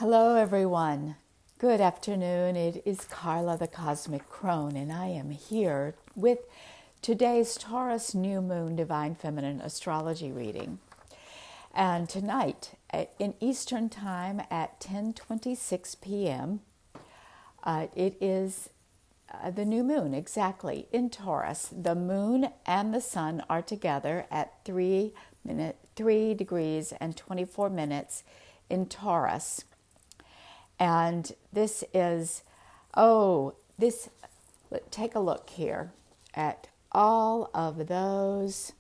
Hello, everyone. Good afternoon. It is Carla, the Cosmic Crone, and I am here with today's Taurus New Moon Divine Feminine Astrology reading. And tonight, in Eastern Time at 10:26 p.m., it is the new moon, exactly, in Taurus. The moon and the sun are together at 3 degrees and 24 minutes in Taurus. And this is, take a look here at all of those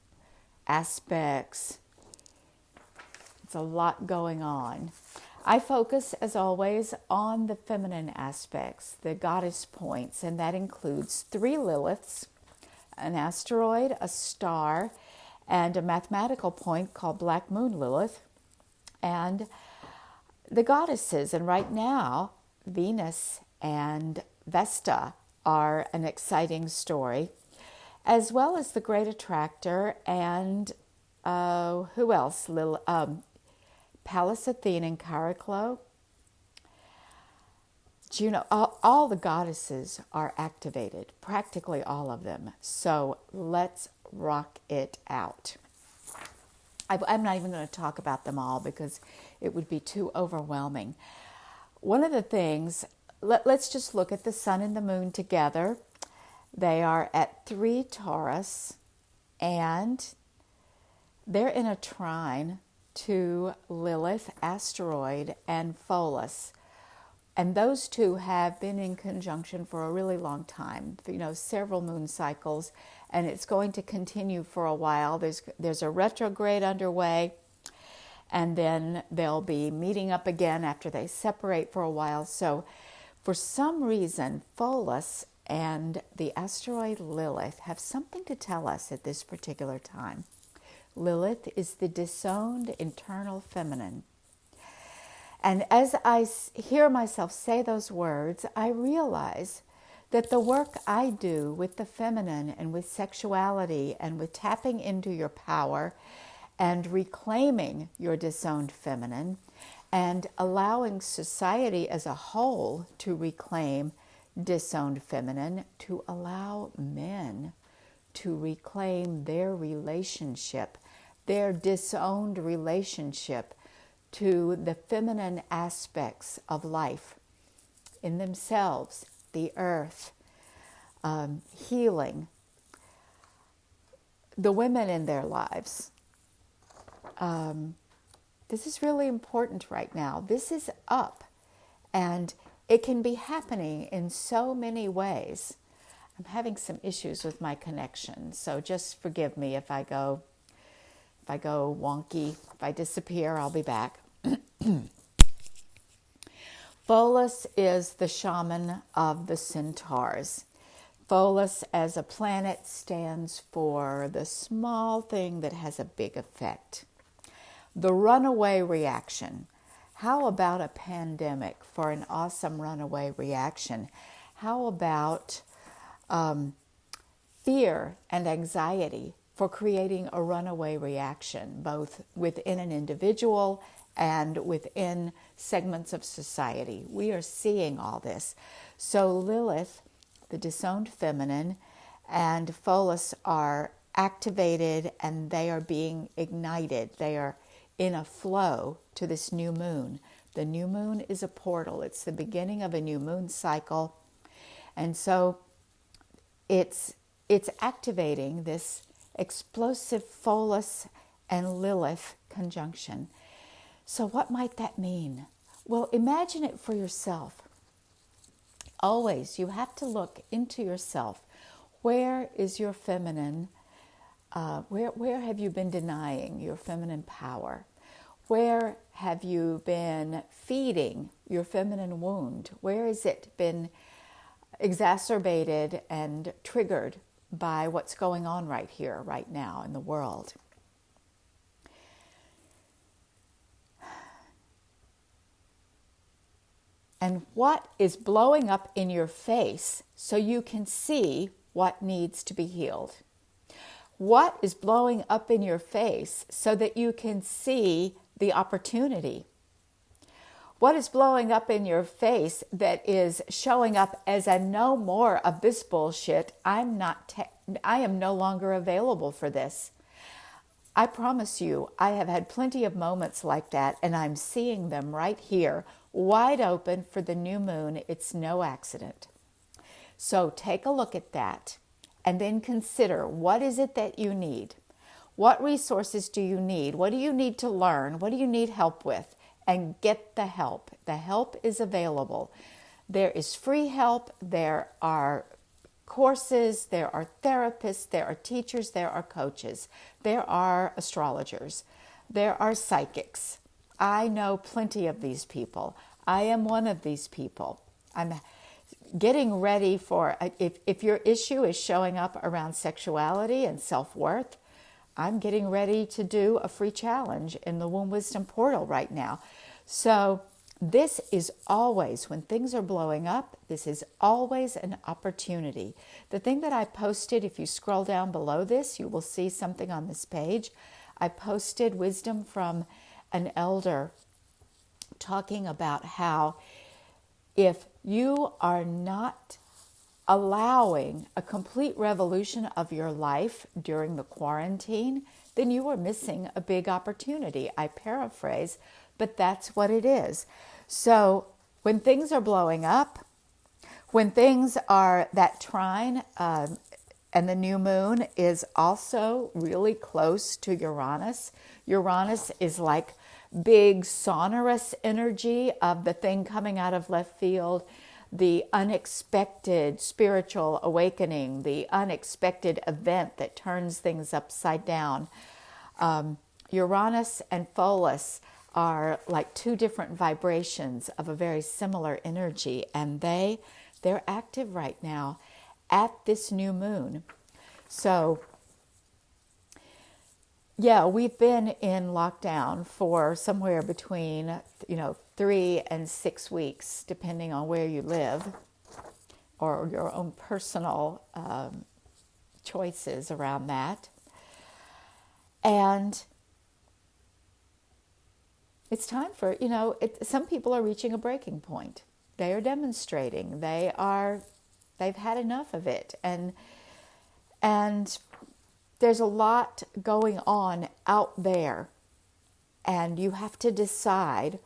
aspects. It's a lot going on. I focus, as always, on the feminine aspects, the goddess points, and that includes 3 Liliths, an asteroid, a star, and a mathematical point called Black Moon Lilith, and the goddesses. And right now, Venus and Vesta are an exciting story, as well as the Great Attractor and who else? Pallas Athene and Chariklo. Juno, all the goddesses are activated, practically all of them. So let's rock it out. I'm not even going to talk about them all because it would be too overwhelming. One of the things, let's just look at the sun and the moon together. They are at 3 Taurus, and they're in a trine to Lilith, asteroid, and Pholus. And those two have been in conjunction for a really long time, several moon cycles, and it's going to continue for a while. There's a retrograde underway, and then they'll be meeting up again after they separate for a while. So for some reason, Pholus and the asteroid Lilith have something to tell us at this particular time. Lilith is the disowned internal feminine. And as I hear myself say those words, I realize that the work I do with the feminine and with sexuality and with tapping into your power and reclaiming your disowned feminine and allowing society as a whole to reclaim disowned feminine, to allow men to reclaim their relationship, their disowned relationship to the feminine aspects of life in themselves, the earth, healing, the women in their lives. This is really important right now. This is up, and it can be happening in so many ways. I'm having some issues with my connection, so just forgive me if I go wonky. If I disappear, I'll be back. Pholus is the shaman of the centaurs. Pholus as a planet stands for the small thing that has a big effect. The runaway reaction. How about a pandemic for an awesome runaway reaction? How about fear and anxiety for creating a runaway reaction, both within an individual and within segments of society? We are seeing all this. So Lilith, the disowned feminine, and Pholus are activated, and they are being ignited. They are in a flow to this new moon. The new moon is a portal. It's the beginning of a new moon cycle. And so it's activating this explosive Pholus and Lilith conjunction. So what might that mean? Well, imagine it for yourself. Always, you have to look into yourself. Where is your feminine? Where have you been denying your feminine power? Where have you been feeding your feminine wound? Where has it been exacerbated and triggered by what's going on right here, right now in the world? And what is blowing up in your face so you can see what needs to be healed? What is blowing up in your face so that you can see the opportunity? What is blowing up in your face that is showing up as a no more of this bullshit? I am no longer available for this. I promise you, I have had plenty of moments like that, and I'm seeing them right here, wide open for the new moon. It's no accident. So take a look at that and then consider, what is it that you need? What resources do you need? What do you need to learn? What do you need help with? And get the help. The help is available. There is free help. There are courses. There are therapists. There are teachers. There are coaches. There are astrologers. There are psychics. I know plenty of these people. I am one of these people. I'm getting ready for, if your issue is showing up around sexuality and self-worth, I'm getting ready to do a free challenge in the Womb Wisdom portal right now. So this is always, when things are blowing up, this is always an opportunity. The thing that I posted, if you scroll down below this, you will see something on this page. I posted wisdom from an elder talking about how if you are not allowing a complete revolution of your life during the quarantine, then you are missing a big opportunity. I paraphrase, but that's what it is. So when things are blowing up, when things are that trine, and the new moon is also really close to Uranus. Uranus is like big sonorous energy of the thing coming out of left field, the unexpected spiritual awakening, the unexpected event that turns things upside down. Uranus and Pholus are like two different vibrations of a very similar energy, and they're active right now at this new moon. So yeah, we've been in lockdown for somewhere between 3 and 6 weeks, depending on where you live, or your own personal choices around that. And it's time for, some people are reaching a breaking point. They are demonstrating. They've had enough of it. And there's a lot going on out there. And you have to decide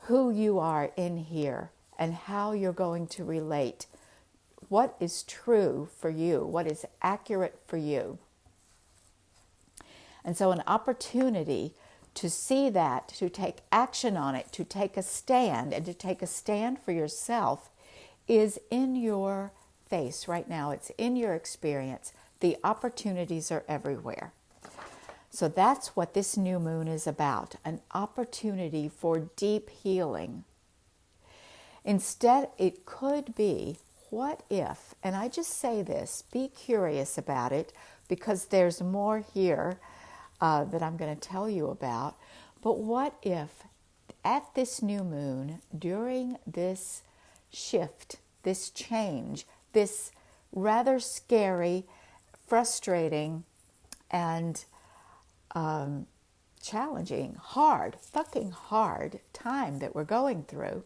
who you are in here and how you're going to relate. What is true for you? What is accurate for you? And so an opportunity to see that, to take action on it, to take a stand, and to take a stand for yourself is in your face right now. It's in your experience. The opportunities are everywhere. So that's what this new moon is about, an opportunity for deep healing. Instead, it could be, what if, and I just say this, be curious about it, because there's more here that I'm going to tell you about. But what if at this new moon, during this shift, this change, this rather scary, frustrating, and challenging, fucking hard time that we're going through,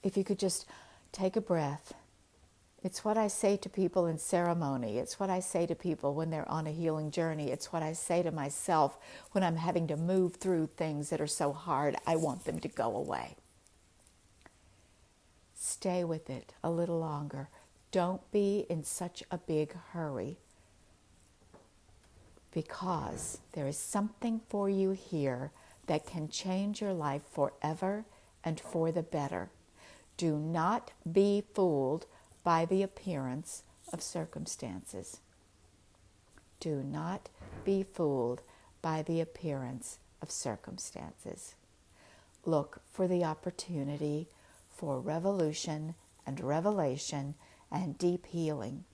if you could just take a breath. It's what I say to people in ceremony. It's what I say to people when they're on a healing journey. It's what I say to myself when I'm having to move through things that are so hard, I want them to go away. Stay with it a little longer. Don't be in such a big hurry, because there is something for you here that can change your life forever and for the better. Do not be fooled by the appearance of circumstances. Do not be fooled by the appearance of circumstances. Look for the opportunity for revolution and revelation and deep healing.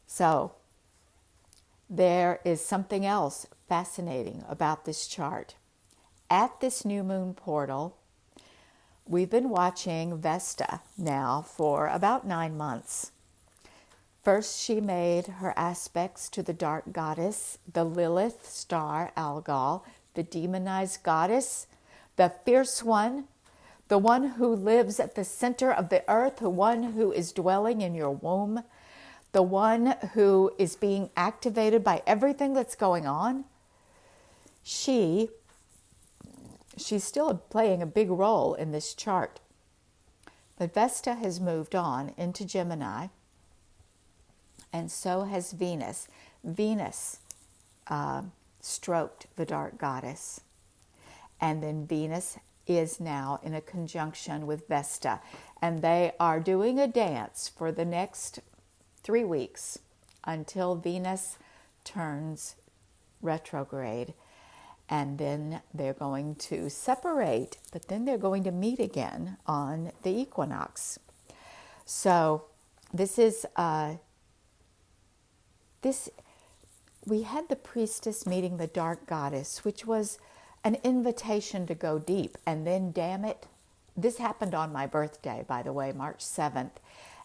So, there is something else fascinating about this chart. At this new moon portal, we've been watching Vesta now for about 9 months. First, she made her aspects to the dark goddess, the Lilith star Algol, the demonized goddess, the fierce one, the one who lives at the center of the earth, the one who is dwelling in your womb, the one who is being activated by everything that's going on. She's still playing a big role in this chart. But Vesta has moved on into Gemini, and so has Venus. Venus stroked the dark goddess. And then Venus is now in a conjunction with Vesta. And they are doing a dance for the next 3 weeks until Venus turns retrograde. And then they're going to separate, but then they're going to meet again on the equinox. So this is, we had the priestess meeting the dark goddess, which was an invitation to go deep. And then, damn it, this happened on my birthday, by the way, March 7th.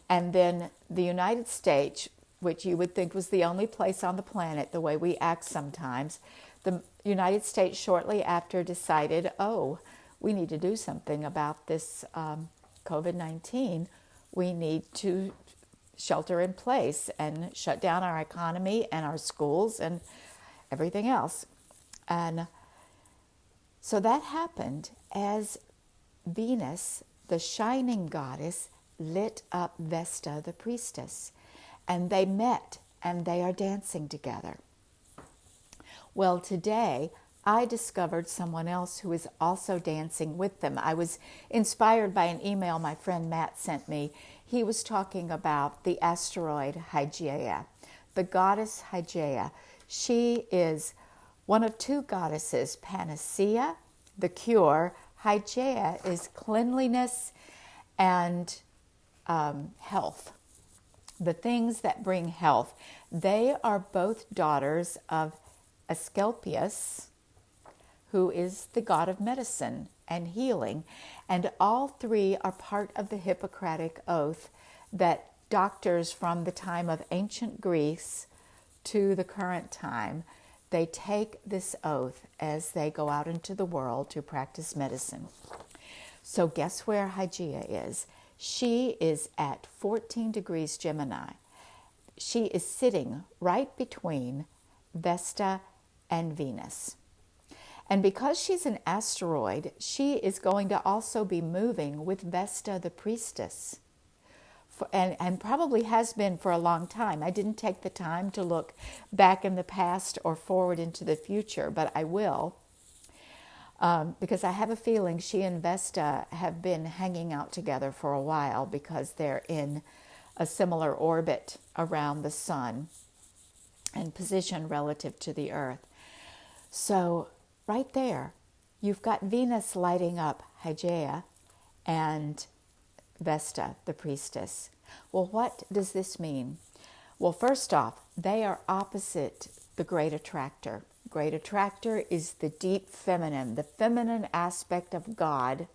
And then the United States, which you would think was the only place on the planet, the way we act sometimes, the United States shortly after decided, oh, we need to do something about this COVID-19. We need to shelter in place and shut down our economy and our schools and everything else. And so that happened as Venus, the shining goddess, lit up Vesta, the priestess. And they met and they are dancing together. Well, today I discovered someone else who is also dancing with them. I was inspired by an email my friend Matt sent me. He was talking about the asteroid Hygeia, the goddess Hygeia. She is one of two goddesses, Panacea, the cure. Hygeia is cleanliness and health, the things that bring health. They are both daughters of Asclepius, who is the god of medicine and healing, and all three are part of the Hippocratic oath that doctors from the time of ancient Greece to the current time, they take this oath as they go out into the world to practice medicine. So guess where Hygeia is? She is at 14 degrees Gemini. She is sitting right between Vesta and Venus. And because she's an asteroid, she is going to also be moving with Vesta the priestess, and probably has been for a long time. I didn't take the time to look back in the past or forward into the future, but I will, because I have a feeling she and Vesta have been hanging out together for a while because they're in a similar orbit around the sun and position relative to the earth. So right there, you've got Venus lighting up Hygeia and Vesta, the priestess. Well, what does this mean? Well, first off, they are opposite the great attractor. Great attractor is the deep feminine, the feminine aspect of God,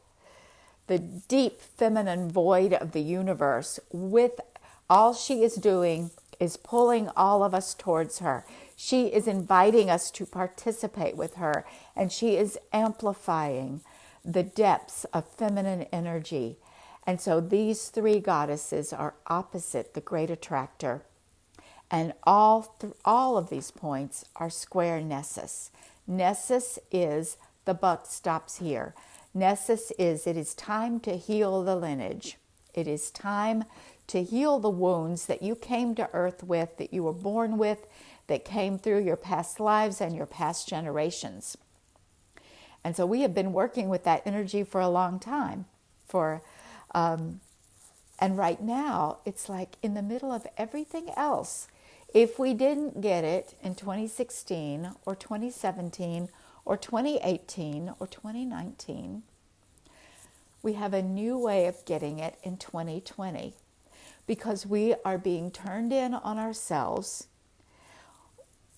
the deep feminine void of the universe. With all she is doing is pulling all of us towards her. She is inviting us to participate with her, and she is amplifying the depths of feminine energy. And so these three goddesses are opposite the great attractor. And all of these points are square Nessus. Nessus is the buck stops here. Nessus is it is time to heal the lineage. It is time to heal the wounds that you came to earth with, that you were born with, that came through your past lives and your past generations. And so we have been working with that energy for a long time. And right now, it's like in the middle of everything else. If we didn't get it in 2016 or 2017 or 2018 or 2019, we have a new way of getting it in 2020 because we are being turned in on ourselves.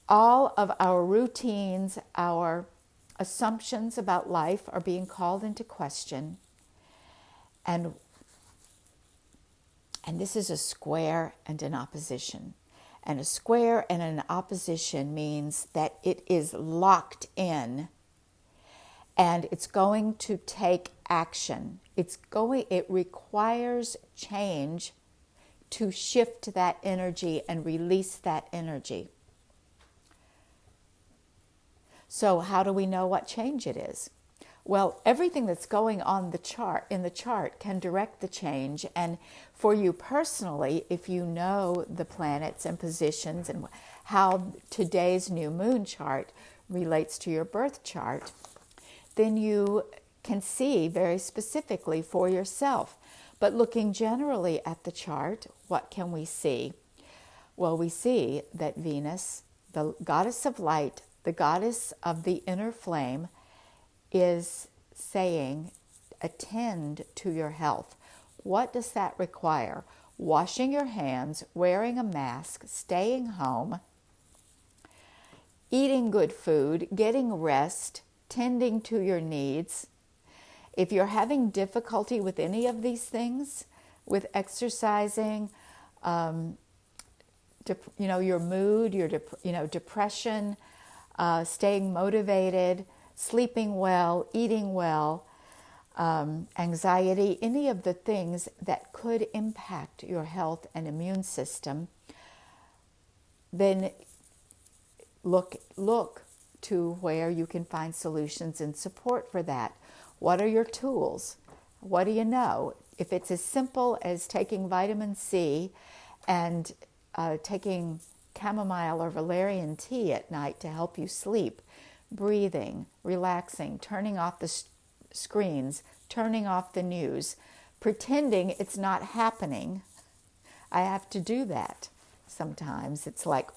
All of our routines, our assumptions about life are being called into question. And this is a square and an opposition. And a square and an opposition means that it is locked in and it's going to take action. It requires change to shift that energy and release that energy. So how do we know what change it is? Well, everything that's going on in the chart can direct the change. And for you personally, if you know the planets and positions and how today's new moon chart relates to your birth chart, then you can see very specifically for yourself. But looking generally at the chart, what can we see? Well, we see that Venus, the goddess of light, the goddess of the inner flame, is saying, attend to your health. What does that require? Washing your hands, wearing a mask, staying home, eating good food, getting rest, tending to your needs. If you're having difficulty with any of these things, with exercising, your mood, your depression, staying motivated, sleeping well, eating well, anxiety, any of the things that could impact your health and immune system, then look to where you can find solutions and support for that. What are your tools? What do you know? If it's as simple as taking vitamin C and taking chamomile or valerian tea at night to help you sleep, breathing, relaxing, turning off the screens, turning off the news, pretending it's not happening. I have to do that sometimes. It's like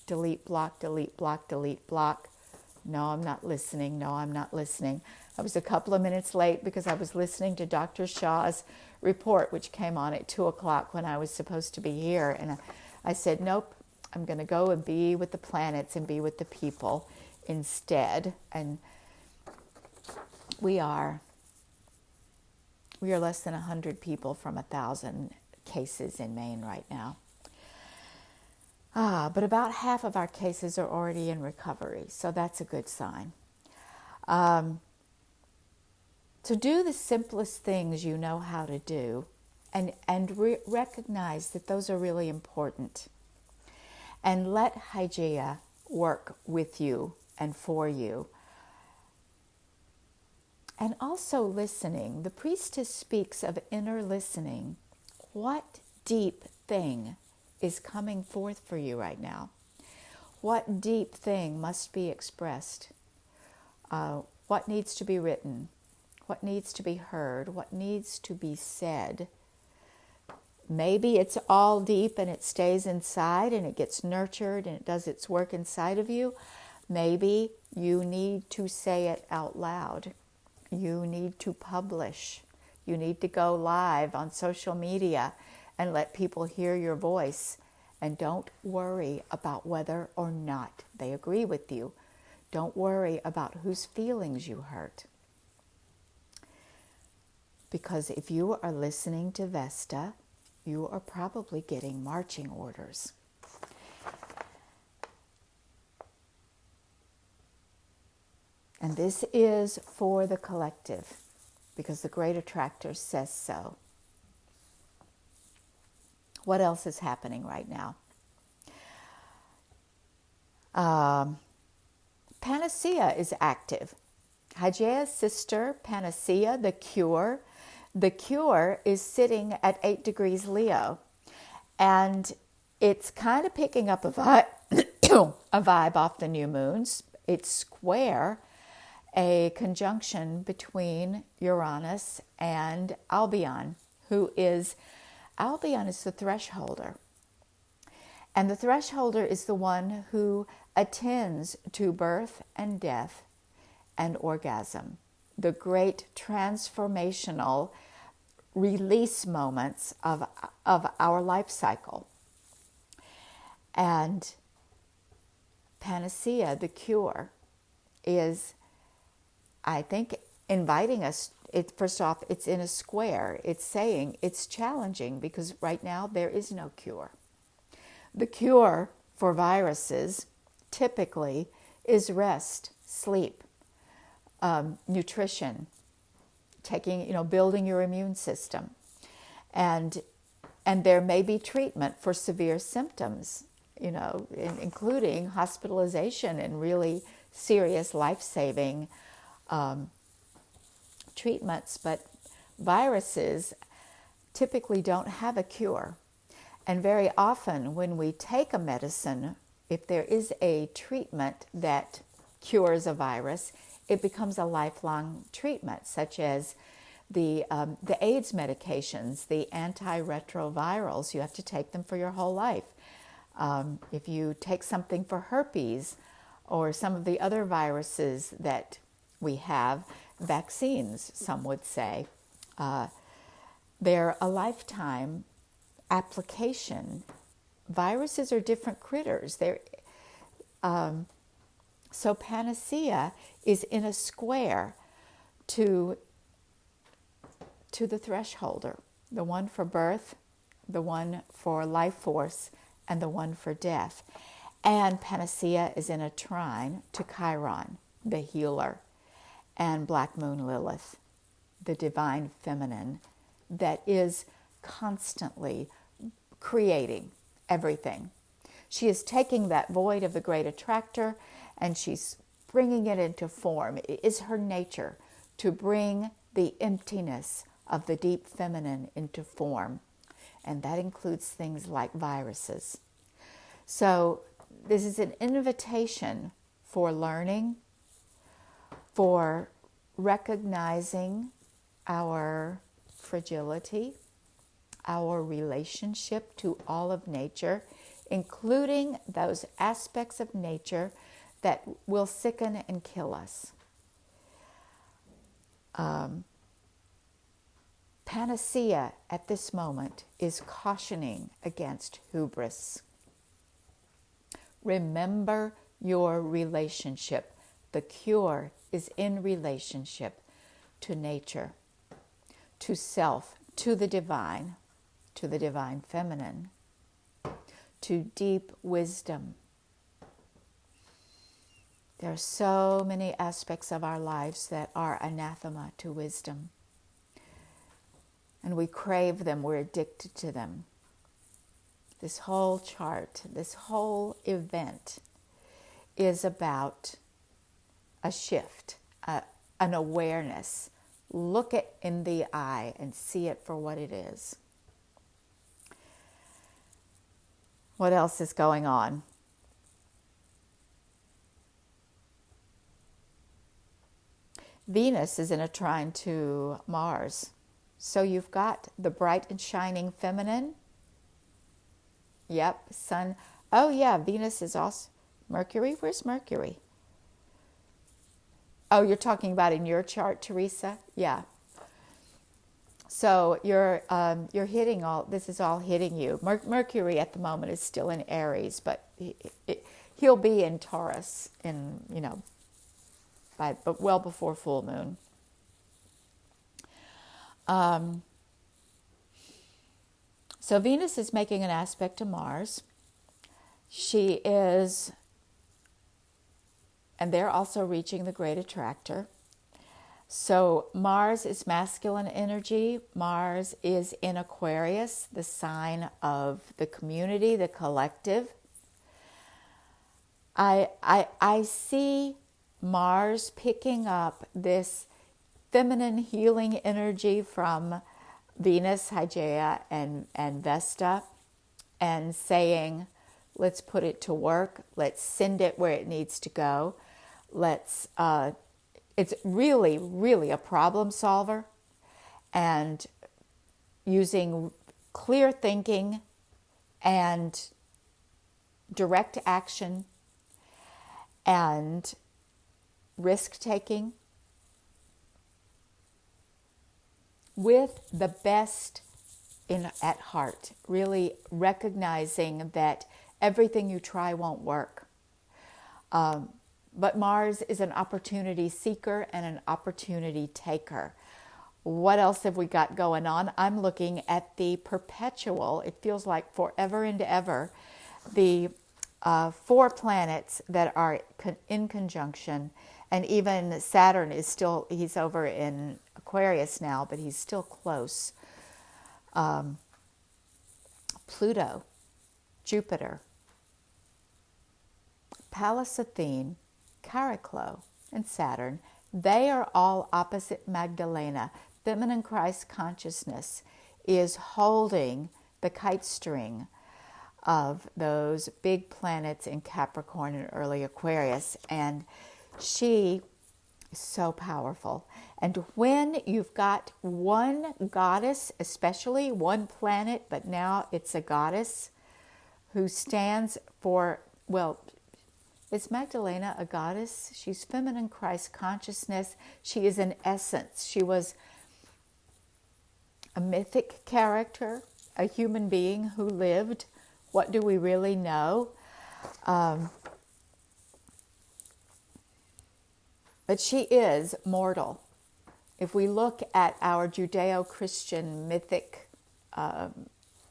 delete, block, delete, block, delete, block. No, I'm not listening. No, I'm not listening. I was a couple of minutes late because I was listening to Dr. Shaw's report, which came on at 2 o'clock when I was supposed to be here. And I said, nope, I'm going to go and be with the planets and be with the people instead. And we are less than 100 people from 1,000 cases in Maine right now. But about half of our cases are already in recovery, so that's a good sign. So do the simplest things you know how to do, and recognize that those are really important. And let Hygeia work with you and for you. And also listening. The priestess speaks of inner listening. What deep thing is coming forth for you right now? What deep thing must be expressed? What needs to be written? What needs to be heard? What needs to be said? Maybe it's all deep and it stays inside and it gets nurtured and it does its work inside of you. Maybe you need to say it out loud. You need to publish. You need to go live on social media and let people hear your voice. And don't worry about whether or not they agree with you. Don't worry about whose feelings you hurt. Because if you are listening to Vesta, you are probably getting marching orders. And this is for the collective, because the Great Attractor says so. What else is happening right now? Panacea is active. Hygeia's sister, Panacea, the cure. The cure is sitting at 8 degrees Leo. And it's kind of picking up a vibe off the new moons. It's square, a conjunction between Uranus and Albion, Albion is the thresholder. And the thresholder is the one who attends to birth and death and orgasm, the great transformational release moments of our life cycle. And Panacea, the cure, is, I think, inviting us. First off, it's in a square. It's saying it's challenging because right now there is no cure. The cure for viruses typically is rest, sleep, nutrition, building your immune system. And there may be treatment for severe symptoms, including hospitalization and really serious life-saving treatments. But viruses typically don't have a cure. And very often when we take a medicine, if there is a treatment that cures a virus, it becomes a lifelong treatment, such as the AIDS medications, the antiretrovirals. You have to take them for your whole life. If you take something for herpes or some of the other viruses that we have, vaccines, some would say, they're a lifetime application. Viruses are different critters. So panacea is in a square to the thresholder, the one for birth, the one for life force, and the one for death. And panacea is in a trine to Chiron, the healer, and Black Moon Lilith, the divine feminine that is constantly creating everything. She is taking that void of the great attractor and she's bringing it into form. It is her nature to bring the emptiness of the deep feminine into form. And that includes things like viruses. So this is an invitation for learning, for recognizing our fragility, our relationship to all of nature, including those aspects of nature that will sicken and kill us. Panacea at this moment is cautioning against hubris. Remember your relationship. The cure is in relationship to nature, to self, to the divine feminine, to deep wisdom. There are so many aspects of our lives that are anathema to wisdom. And we crave them, we're addicted to them. This whole chart, this whole event is about a shift, an awareness. Look it in the eye and see it for what it is. What else is going on? Venus is in a trine to Mars. So you've got the bright and shining feminine. Yep, Sun. Oh yeah, Venus is also Mercury. Where's Mercury? Oh, you're talking about in your chart, Teresa? Yeah. So you're hitting all. This is all hitting you. Mercury at the moment is still in Aries, but he'll be in Taurus but well before full moon. So Venus is making an aspect to Mars. She is, and they're also reaching the great attractor. So Mars is masculine energy. Mars is in Aquarius, the sign of the community, the collective. I see Mars picking up this feminine healing energy from Venus, Hygeia, and Vesta, and saying, let's put it to work. Let's send it where it needs to go. It's really, really a problem solver, and using clear thinking and direct action and risk-taking with the best at heart, really recognizing that everything you try won't work. But Mars is an opportunity seeker and an opportunity taker. What else have we got going on? I'm looking at the perpetual, it feels like forever and ever, the 4 planets that are in conjunction, And even Saturn is still, he's over in Aquarius now, but he's still close. Pluto, Jupiter, Pallas Athene, Chariklo, and Saturn, they are all opposite Magdalena. Feminine Christ consciousness is holding the kite string of those big planets in Capricorn and early Aquarius. And she is so powerful. And when you've got one goddess, especially one planet, but now it's a goddess who stands for, well, is Magdalena a goddess? She's feminine Christ consciousness. She is an essence. She was a mythic character, a human being who lived. What do we really know? But she is mortal. If we look at our Judeo-Christian mythic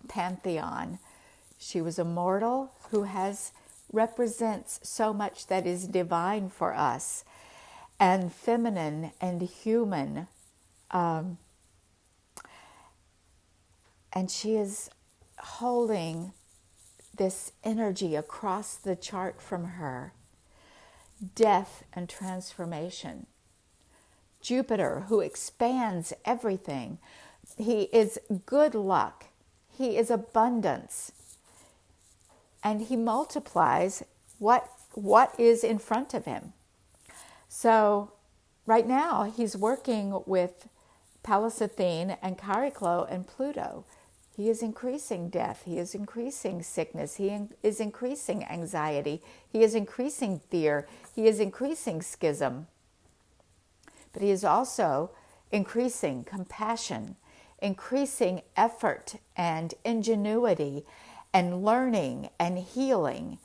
pantheon, she was a mortal who represents so much that is divine for us, and feminine and human. And she is holding this energy across the chart from her. Death and transformation. Jupiter, who expands everything. He is good luck. He is abundance. And he multiplies what is in front of him. So right now he's working with Pallas Athene and Chariklo and Pluto. He is increasing death. He is increasing sickness. He is increasing anxiety. He is increasing fear. He is increasing schism. But he is also increasing compassion, increasing effort and ingenuity and learning and healing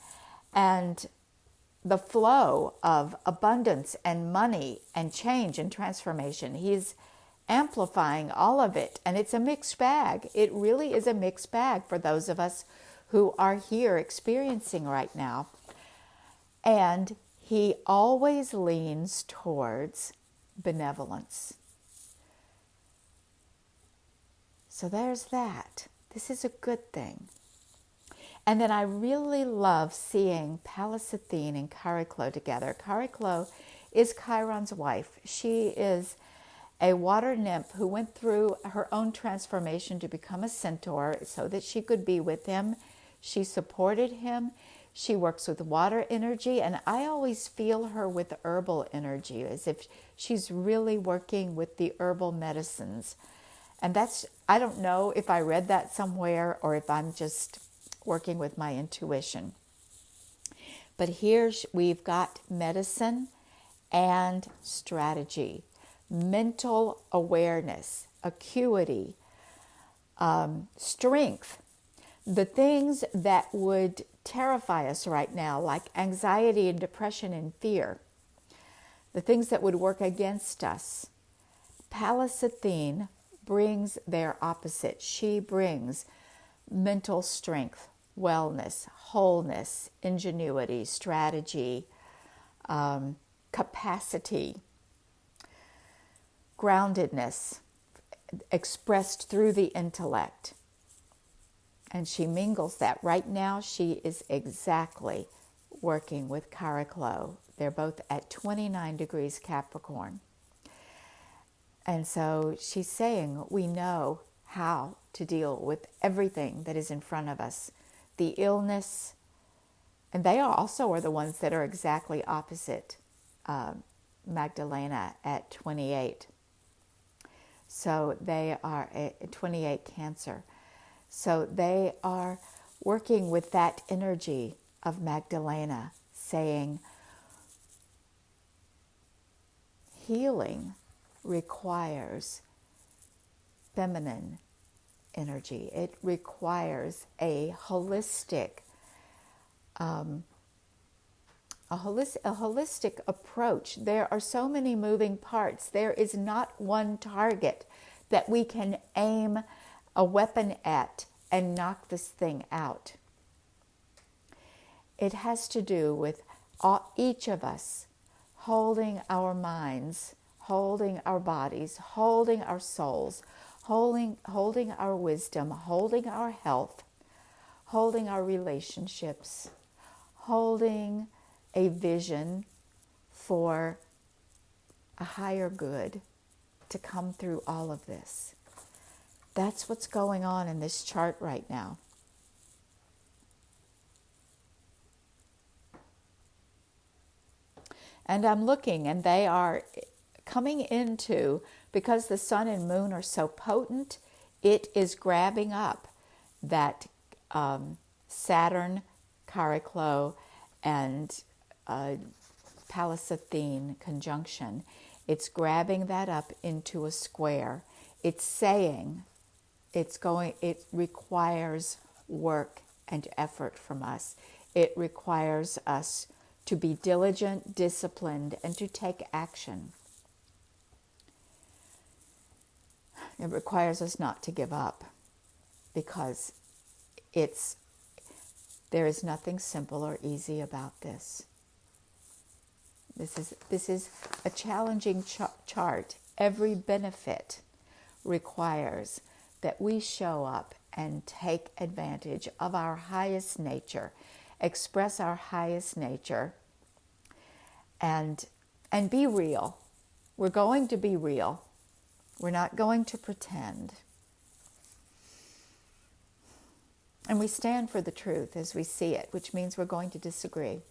and the flow of abundance and money and change and transformation. He's amplifying all of it, and it's a mixed bag. It really is a mixed bag for those of us who are here experiencing right now. And he always leans towards benevolence. So there's that. This is a good thing. And then I really love seeing Pallas Athene and Chariklo together. Chariklo is Chiron's wife. She is a water nymph who went through her own transformation to become a centaur so that she could be with him. She supported him. She works with water energy, and I always feel her with herbal energy, as if she's really working with the herbal medicines. And that's, I don't know if I read that somewhere or if I'm just working with my intuition. But here we've got medicine and strategy, mental awareness, acuity, strength. The things that would terrify us right now, like anxiety and depression and fear, the things that would work against us. Pallas Athene brings their opposite. She brings mental strength, wellness, wholeness, ingenuity, strategy, capacity, groundedness, expressed through the intellect. And she mingles that. Right now, she is exactly working with Chariklo. They're both at 29 degrees Capricorn. And so she's saying we know how to deal with everything that is in front of us. The illness, and they also are the ones that are exactly opposite Magdalena at 28. So they are at 28 Cancer. So they are working with that energy of Magdalena, saying healing requires feminine energy. It requires a holistic approach. There are so many moving parts. There is not one target that we can aim a weapon at and knock this thing out. It has to do with each of us holding our minds, holding our bodies, holding our souls, holding our wisdom, holding our health, holding our relationships, holding a vision for a higher good to come through all of this. That's what's going on in this chart right now. And I'm looking, and they are coming into, because the sun and moon are so potent, it is grabbing up that Saturn, Chariklo, and Palace-Athene conjunction. It's grabbing that up into a square. It's saying it requires work and effort from us. It requires us to be diligent, disciplined, and to take action. It requires us not to give up, because there is nothing simple or easy about this. This is a challenging chart. Every benefit requires that we show up and take advantage of our highest nature, express our highest nature, and be real. We're going to be real. We're not going to pretend. And we stand for the truth as we see it, which means we're going to disagree.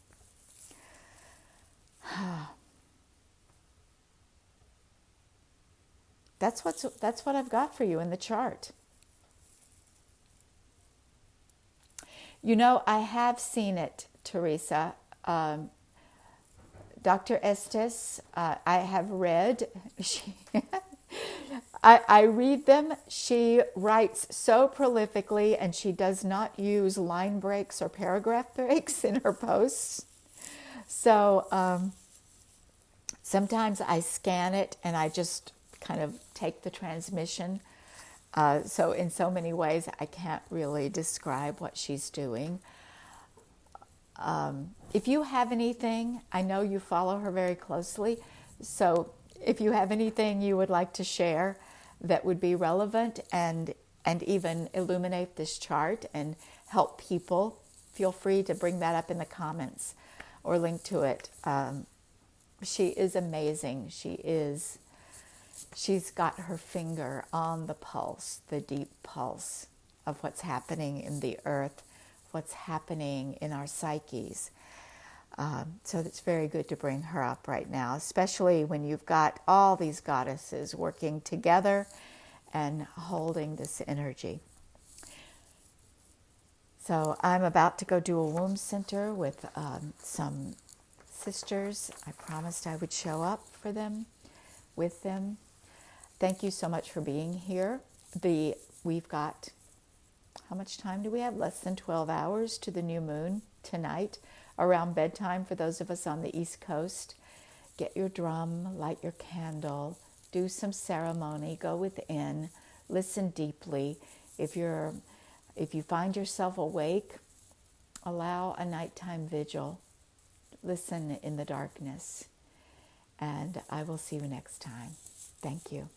That's what I've got for you in the chart. You know, I have seen it, Teresa. Dr. Estes, I have read. I read them. She writes so prolifically, and she does not use line breaks or paragraph breaks in her posts. So sometimes I scan it and I just kind of take the transmission. So in so many ways, I can't really describe what she's doing. If you have anything, I know you follow her very closely. So if you have anything you would like to share that would be relevant and even illuminate this chart and help people, feel free to bring that up in the comments or link to it. She is amazing. She's got her finger on the pulse, the deep pulse of what's happening in the earth, what's happening in our psyches. So it's very good to bring her up right now, especially when you've got all these goddesses working together and holding this energy. So I'm about to go do a womb center with some sisters. I promised I would show up for them, with them. Thank you so much for being here. We've got, how much time do we have? Less than 12 hours to the new moon tonight, around bedtime for those of us on the East Coast. Get your drum, light your candle, do some ceremony, go within, listen deeply. If you find yourself awake, allow a nighttime vigil. Listen in the darkness. And I will see you next time. Thank you.